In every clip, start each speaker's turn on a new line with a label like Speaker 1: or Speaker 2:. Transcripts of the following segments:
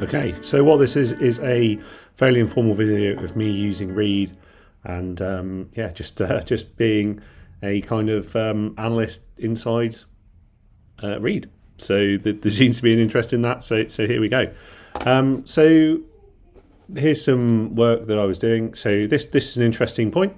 Speaker 1: Okay, so what this is a fairly informal video of me using Read, and just being a kind of analyst inside Read. So there seems to be an interest in that. So here we go. So here's some work that I was doing. So this is an interesting point.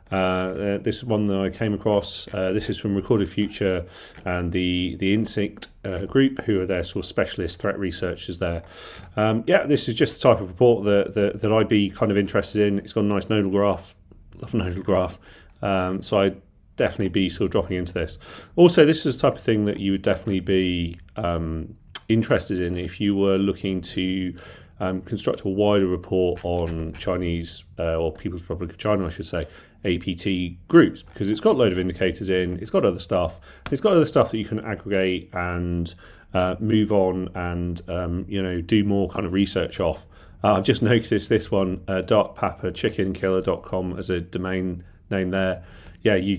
Speaker 1: This is one that I came across. This is from Recorded Future and the Instinct group, who are their sort of specialist threat researchers there. This is just the type of report that I'd be kind of interested in. It's got a nice nodal graph. Love nodal graph. So I'd definitely be sort of dropping into this. Also, this is the type of thing that you would definitely be interested in if you were looking to construct a wider report on Chinese, or People's Republic of China, I should say, APT groups, because it's got a load of indicators in, it's got other stuff. It's got other stuff that you can aggregate and move on and do more kind of research off. I've just noticed this one, darkpapachickenkiller.com as a domain name there. Yeah, you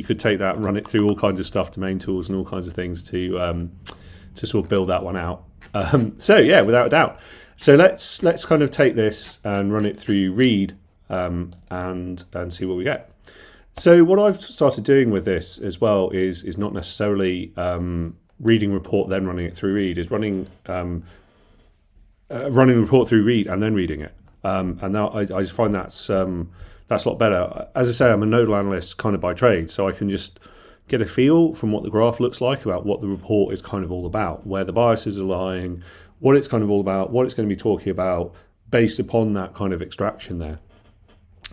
Speaker 1: could take that and run it through all kinds of stuff, domain tools and all kinds of things to sort of build that one out. Without a doubt. So let's kind of take this and run it through Read and see what we get. So what I've started doing with this as well is not necessarily reading report then running it through Read, is running running report through Read and then reading it. And now I just find that's a lot better. As I say, I'm a nodal analyst kind of by trade, so I can just get a feel from what the graph looks like about what the report is kind of all about, where the biases are lying, what it's kind of all about, what it's going to be talking about based upon that kind of extraction there.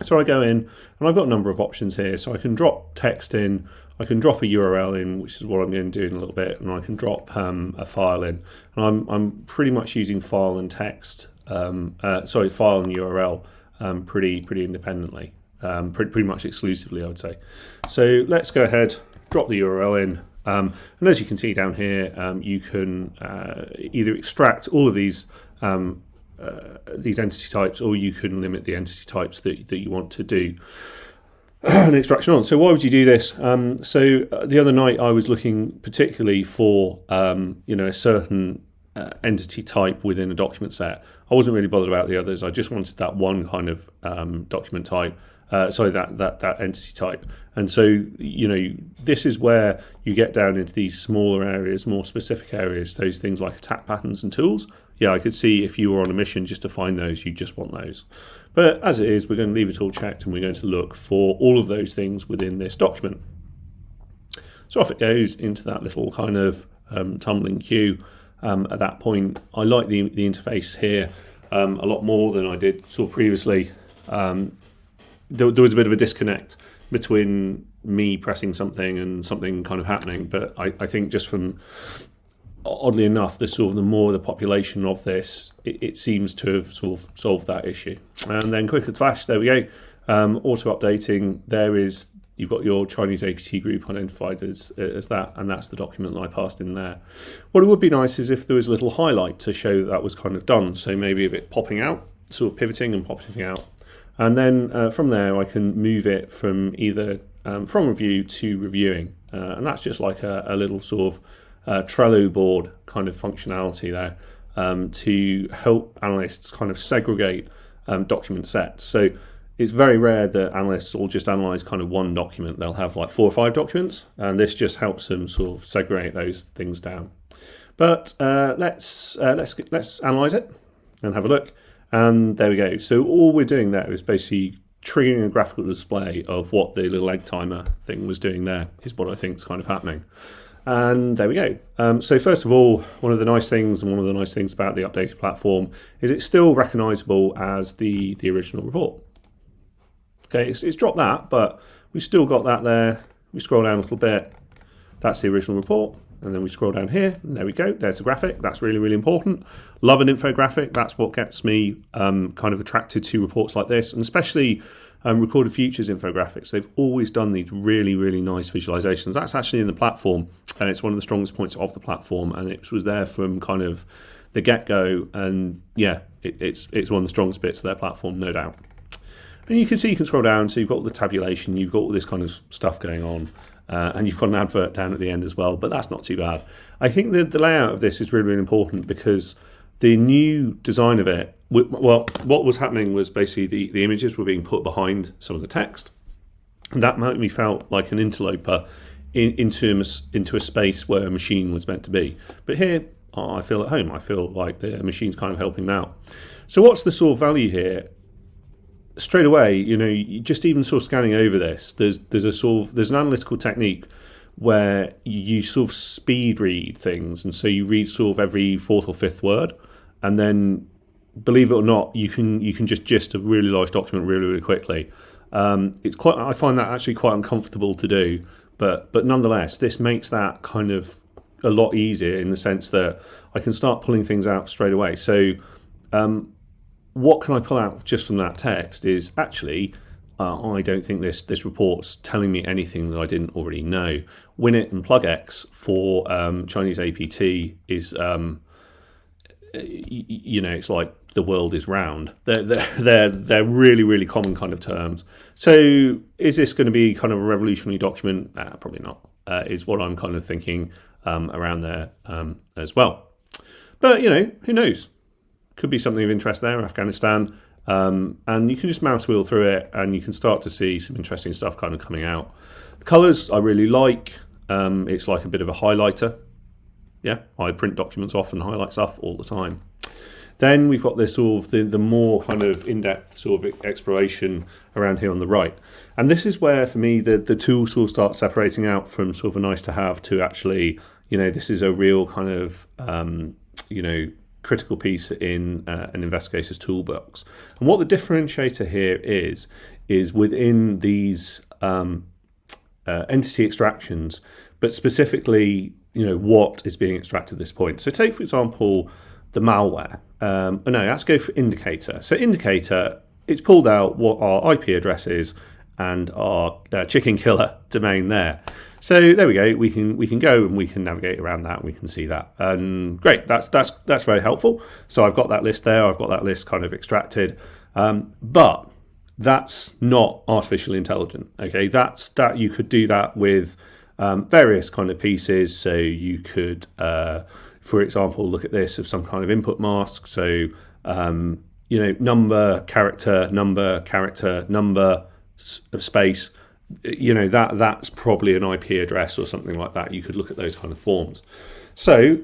Speaker 1: So I go in and I've got a number of options here. So I can drop text in, I can drop a URL in, which is what I'm going to do in a little bit, and I can drop a file in. And I'm pretty much using file and text, file and URL pretty independently, pretty much exclusively, I would say. So let's go ahead, drop the URL in. And as you can see down here, you can either extract all of these entity types, or you can limit the entity types that you want to do an extraction on. So why would you do this? So the other night I was looking particularly for a certain entity type within a document set. I wasn't really bothered about the others. I just wanted that one kind of document type. That entity type. And so, this is where you get down into these smaller areas, more specific areas, those things like attack patterns and tools. Yeah, I could see if you were on a mission just to find those, you just want those. But as it is, we're going to leave it all checked and we're going to look for all of those things within this document. So off it goes into that little kind of tumbling queue. At that point, I like the interface here a lot more than I did sort of previously. There was a bit of a disconnect between me pressing something and something kind of happening, but I think just from, oddly enough, the more the population of this, it seems to have sort of solved that issue. And then quick as flash, there we go. Auto updating. You've got your Chinese APT group identified as that, and that's the document that I passed in there. What it would be nice is if there was a little highlight to show that was kind of done. So maybe a bit popping out, sort of pivoting and popping out. And then from there, I can move it from either from review to reviewing. And that's just like a little sort of Trello board kind of functionality there to help analysts kind of segregate document sets. So it's very rare that analysts will just analyze kind of one document. They'll have like 4 or 5 documents, and this just helps them sort of segregate those things down. But let's analyze it and have a look. And there we go. So all we're doing there is basically triggering a graphical display of what the little egg timer thing was doing there, is what I think is kind of happening. And there we go. So first of all, one of the nice things about the updated platform is it's still recognizable as the original report. Okay, it's dropped that, but we've still got that there. We scroll down a little bit. That's the original report. And then we scroll down here, and there we go. There's the graphic. That's really, really important. Love an infographic. That's what gets me kind of attracted to reports like this, and especially Recorded Futures infographics. They've always done these really, really nice visualizations. That's actually in the platform, and it's one of the strongest points of the platform, and it was there from kind of the get-go. And yeah, it's one of the strongest bits of their platform, no doubt. And you can see, you can scroll down, so you've got all the tabulation, you've got all this kind of stuff going on. And you've got an advert down at the end as well, but that's not too bad. I think the layout of this is really, really important because The new design of it, well, what was happening was basically the images were being put behind some of the text, and that made me felt like an interloper into a space where a machine was meant to be. But here, I feel at home. I feel like the machine's kind of helping me out. So what's the sort of value here? Straight away, just even sort of scanning over this, there's an analytical technique where you sort of speed read things, and so you read sort of every fourth or fifth word, and then, believe it or not, you can just gist a really large document really, really quickly. I find that actually quite uncomfortable to do, but nonetheless, this makes that kind of a lot easier in the sense that I can start pulling things out straight away. So what can I pull out just from that text is actually, I don't think this report's telling me anything that I didn't already know. Winit and plugx for Chinese APT is, it's like the world is round. They're really, really common kind of terms. So is this going to be kind of a revolutionary document? Probably not, is what I'm kind of thinking around there as well. But, who knows? Could be something of interest there, Afghanistan. And you can just mouse wheel through it and you can start to see some interesting stuff kind of coming out. The colours I really like. It's like a bit of a highlighter. Yeah, I print documents off and highlight stuff all the time. Then we've got this sort of the more kind of in-depth sort of exploration around here on the right. And this is where, for me, the tools sort of start separating out from sort of a nice to have to actually, this is a real kind of, critical piece in an investigator's toolbox. And what the differentiator here is within these entity extractions, but specifically, what is being extracted at this point. So take, for example, the malware. Let's go for indicator. So indicator, it's pulled out what our IP address is and our chicken killer domain there. So there we go. We can go and we can navigate around that. And we can see that. And great. That's very helpful. So I've got that list there. I've got that list kind of extracted. But that's not artificial intelligence. Okay, that you could do that with various kind of pieces. So you could, for example, look at this of some kind of input mask. So number, character, number, space. That's probably an IP address or something like that. You could look at those kind of forms. So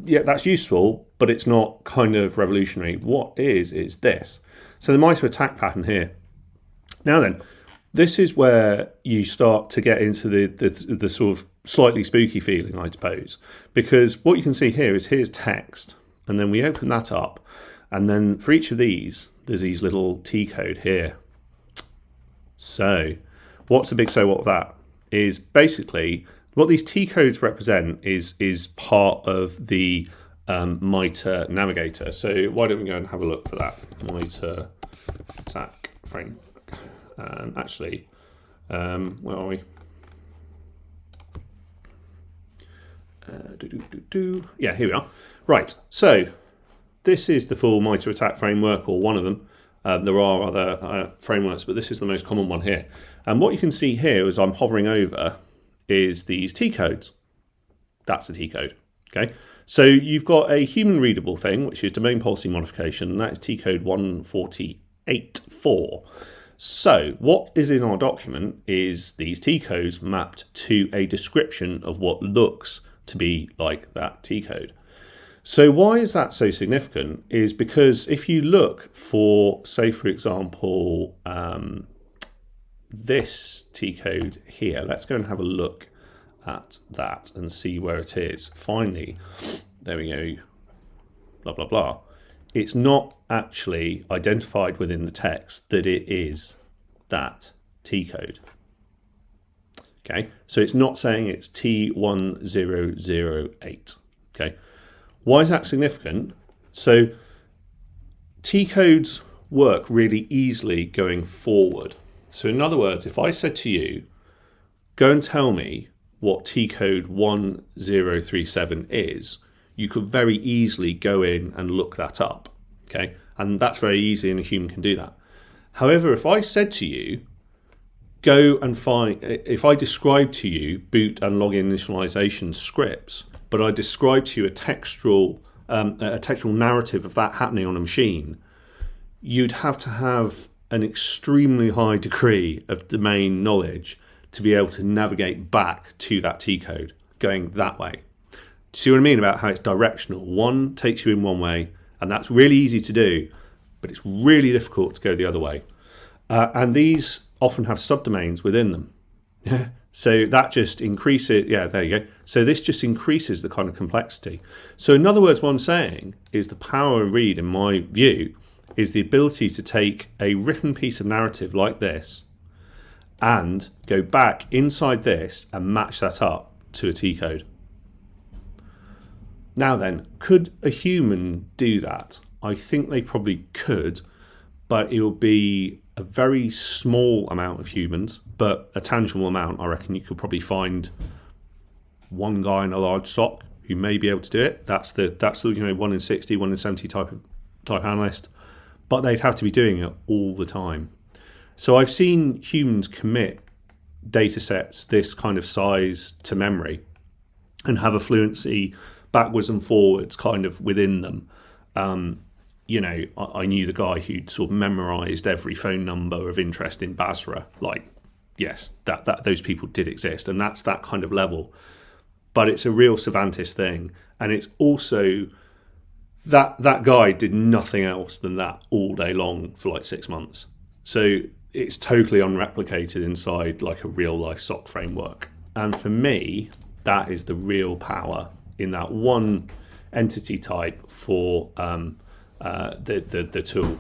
Speaker 1: yeah, that's useful, but it's not kind of revolutionary. What is this? So the MITRE attack pattern here. Now then, this is where you start to get into the sort of slightly spooky feeling, I suppose, because what you can see here is here's text, and then we open that up, and then for each of these, there's these little Tcode here. So what's the big so what of that? Is basically what these Tcodes represent is part of the MITRE navigator. So why don't we go and have a look for that? MITRE attack framework. And actually, where are we? Yeah, here we are. Right, so this is the full MITRE attack framework, or one of them. There are other frameworks, but this is the most common one here. And what you can see here as I'm hovering over is these Tcodes. That's a Tcode, okay? So you've got a human readable thing, which is domain policy modification, and that is Tcode 148.4. So what is in our document is these Tcodes mapped to a description of what looks to be like that Tcode. So why is that so significant? Is because if you look for, say, for example, this Tcode here, let's go and have a look at that and see where it is. Finally, there we go, blah, blah, blah. It's not actually identified within the text that it is that Tcode. Okay, so it's not saying it's T1008. Okay, why is that significant? So Tcodes work really easily going forward. So in other words, if I said to you, go and tell me what Tcode 1037 is, you could very easily go in and look that up, okay? And that's very easy and a human can do that. However, if I said to you, go and find, if I described to you boot and login initialization scripts, but I described to you a textual a textual narrative of that happening on a machine, you'd have to have an extremely high degree of domain knowledge to be able to navigate back to that T code going that way. Do you see what I mean about how it's directional? One takes you in one way, and that's really easy to do, but it's really difficult to go the other way. And these often have subdomains within them. So that just increases, there you go. So this just increases the kind of complexity. So in other words, what I'm saying is the power of read, in my view, is the ability to take a written piece of narrative like this and go back inside this and match that up to a T code. Now then, could a human do that? I think they probably could, but it will be a very small amount of humans, but a tangible amount. I reckon you could probably find one guy in a large SOC who may be able to do it. That's the 1 in 60, 1 in 70 type analyst, but they'd have to be doing it all the time. So I've seen humans commit data sets this kind of size to memory and have a fluency backwards and forwards kind of within them. I knew the guy who'd sort of memorized every phone number of interest in Basra. Like, yes, that those people did exist, and that's that kind of level. But it's a real Cervantes thing, and it's also that guy did nothing else than that all day long for like 6 months. So it's totally unreplicated inside like a real life SOC framework. And for me, that is the real power in that one entity type for the tool.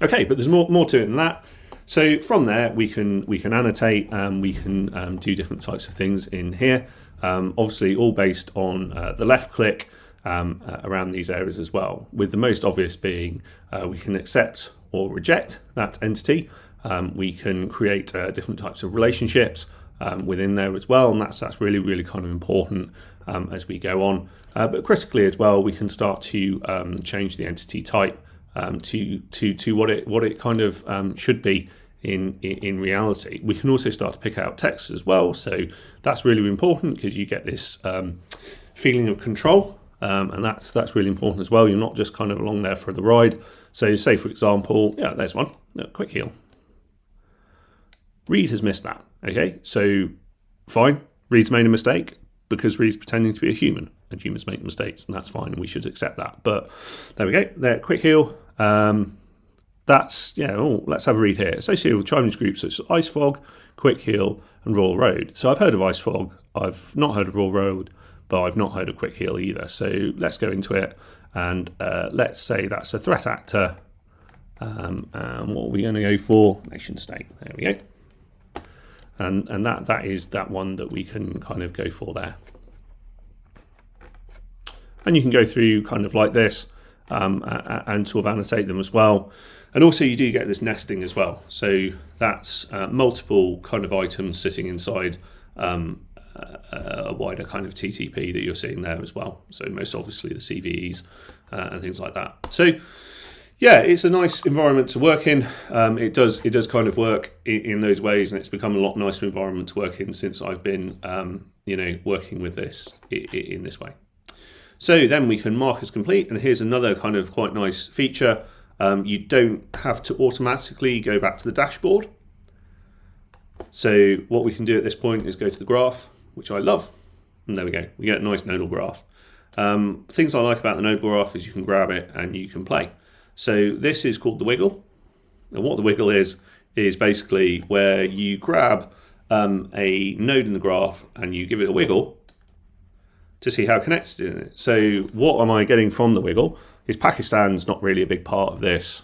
Speaker 1: Okay, but there's more to it than that. So from there, we can annotate, we can do different types of things in here. Obviously, all based on the left click around these areas as well. With the most obvious being we can accept or reject that entity. We can create different types of relationships within there as well, and that's really, really kind of important as we go on. But critically as well, we can start to change the entity type to what it kind of should be in reality. We can also start to pick out text as well, so that's really important because you get this feeling of control, and that's really important as well. You're not just kind of along there for the ride. So say, for example, there's one, quick heal. Reed has missed that. Okay, so fine, Reed's made a mistake because Reed's pretending to be a human, and humans make mistakes, and that's fine, and we should accept that. But there we go, there, quick heal. Let's have a read here. Associated with Chinese groups such as Ice Fog, Quick Heal, and Royal Road. So I've heard of Ice Fog, I've not heard of Royal Road, but I've not heard of Quick Heal either. So let's go into it, and let's say that's a threat actor. And what are we going to go for? Nation state. There we go. And that is that one that we can kind of go for there. And you can go through kind of like this and sort of annotate them as well. And also you do get this nesting as well. So that's multiple kind of items sitting inside a wider kind of TTP that you're seeing there as well. So most obviously the CVEs and things like that. So yeah, it's a nice environment to work in. It does kind of work in those ways, and it's become a lot nicer environment to work in since I've been working with this in this way. So then we can mark as complete, and here's another kind of quite nice feature. You don't have to automatically go back to the dashboard. So what we can do at this point is go to the graph, which I love, and there we go. We get a nice nodal graph. Things I like about the nodal graph is you can grab it and you can play. So this is called the wiggle, and what the wiggle is basically where you grab a node in the graph and you give it a wiggle to see how connected it is. So what am I getting from the wiggle is Pakistan's not really a big part of this.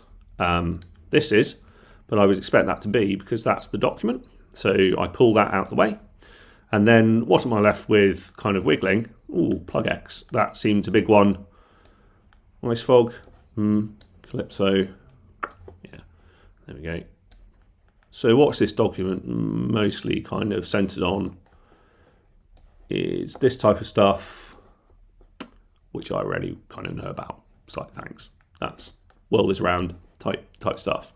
Speaker 1: This is, but I would expect that to be because that's the document. So I pull that out the way. And then what am I left with kind of wiggling? Ooh, plug X. That seems a big one. Ice Fog. Calypso. Yeah, there we go. So what's this document mostly kind of centered on is this type of stuff, which I already kind of know about. It's like, thanks. That's world is round type stuff.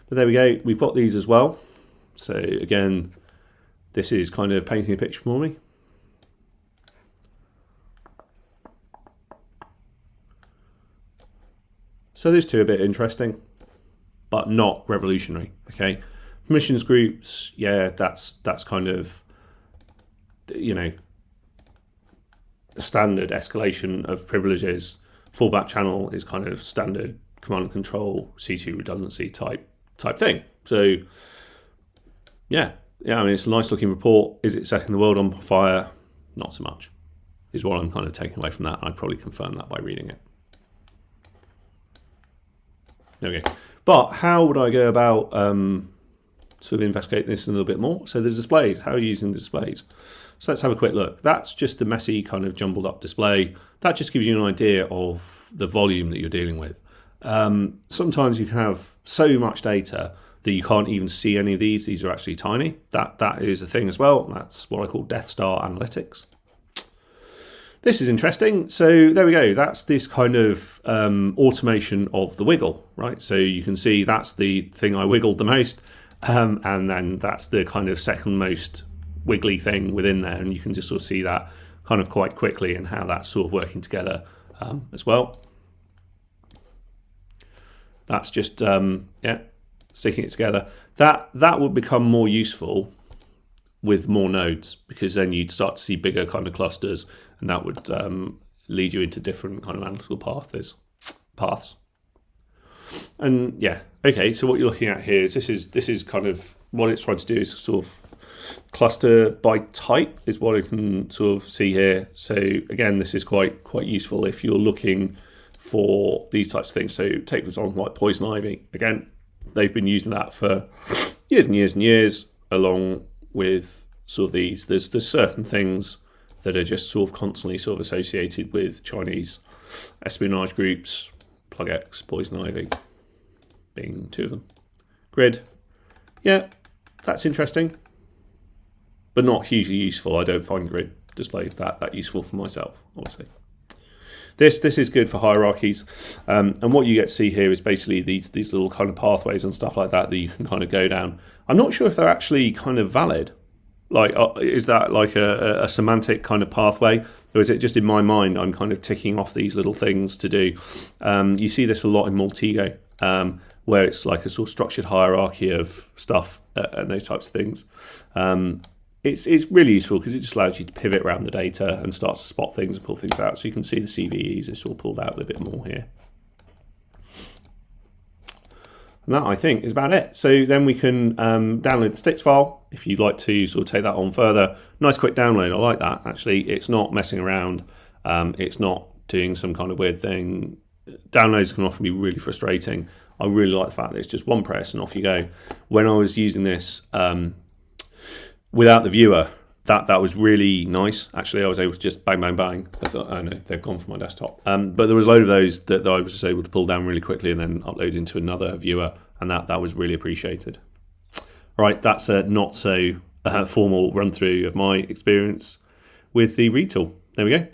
Speaker 1: But there we go. We've got these as well. So again, this is kind of painting a picture for me. So those two are a bit interesting, but not revolutionary. Okay, permissions groups, yeah, that's kind of, you know, standard escalation of privileges. Fallback channel is kind of standard command and control C2 redundancy type thing. So yeah, I mean, it's a nice looking report. Is it setting the world on fire? Not so much, is what I'm kind of taking away from that. I'd probably confirm that by reading it. Okay, but how would I go about sort of investigating this a little bit more? So the displays, how are you using the displays? So let's have a quick look. That's just a messy kind of jumbled up display. That just gives you an idea of the volume that you're dealing with. Sometimes you can have so much data that you can't even see any of these. These are actually tiny. That is a thing as well. That's what I call Death Star analytics. This is interesting. So there we go. That's this kind of automation of the wiggle, right? So you can see that's the thing I wiggled the most. And then that's the kind of second most wiggly thing within there. And you can just sort of see that kind of quite quickly and how that's sort of working together as well. That's just, sticking it together. That would become more useful with more nodes, because then you'd start to see bigger kind of clusters, and that would lead you into different kind of analytical paths. And yeah, okay, so what you're looking at here is this is kind of what it's trying to do is sort of cluster by type is what I can sort of see here. So again, this is quite useful if you're looking for these types of things. So take for example like poison ivy. Again, they've been using that for years and years and years, along with sort of these. There's certain things that are just sort of constantly sort of associated with Chinese espionage groups, PlugX, poison ivy being two of them. Grid, yeah, that's interesting, but not hugely useful. I don't find grid displays that useful for myself, obviously. This is good for hierarchies, and what you get to see here is basically these little kind of pathways and stuff like that you can kind of go down. I'm not sure if they're actually kind of valid. Like, is that like a semantic kind of pathway, or is it just in my mind I'm kind of ticking off these little things to do? You see this a lot in Multigo, where it's like a sort of structured hierarchy of stuff and those types of things. It's really useful because it just allows you to pivot around the data and starts to spot things and pull things out. So you can see the CVEs is all pulled out a bit more here. And that, I think, is about it. So then we can download the sticks file if you'd like to sort of take that on further. Nice quick download. I like that, actually. It's not messing around. It's not doing some kind of weird thing. Downloads can often be really frustrating. I really like the fact that it's just one press and off you go. When I was using this without the viewer, that was really nice. Actually, I was able to just bang, bang, bang. I thought, oh no, they've gone from my desktop. But there was a load of those that I was just able to pull down really quickly and then upload into another viewer, and that was really appreciated. Right, that's a not so formal run through of my experience with the read tool. There we go.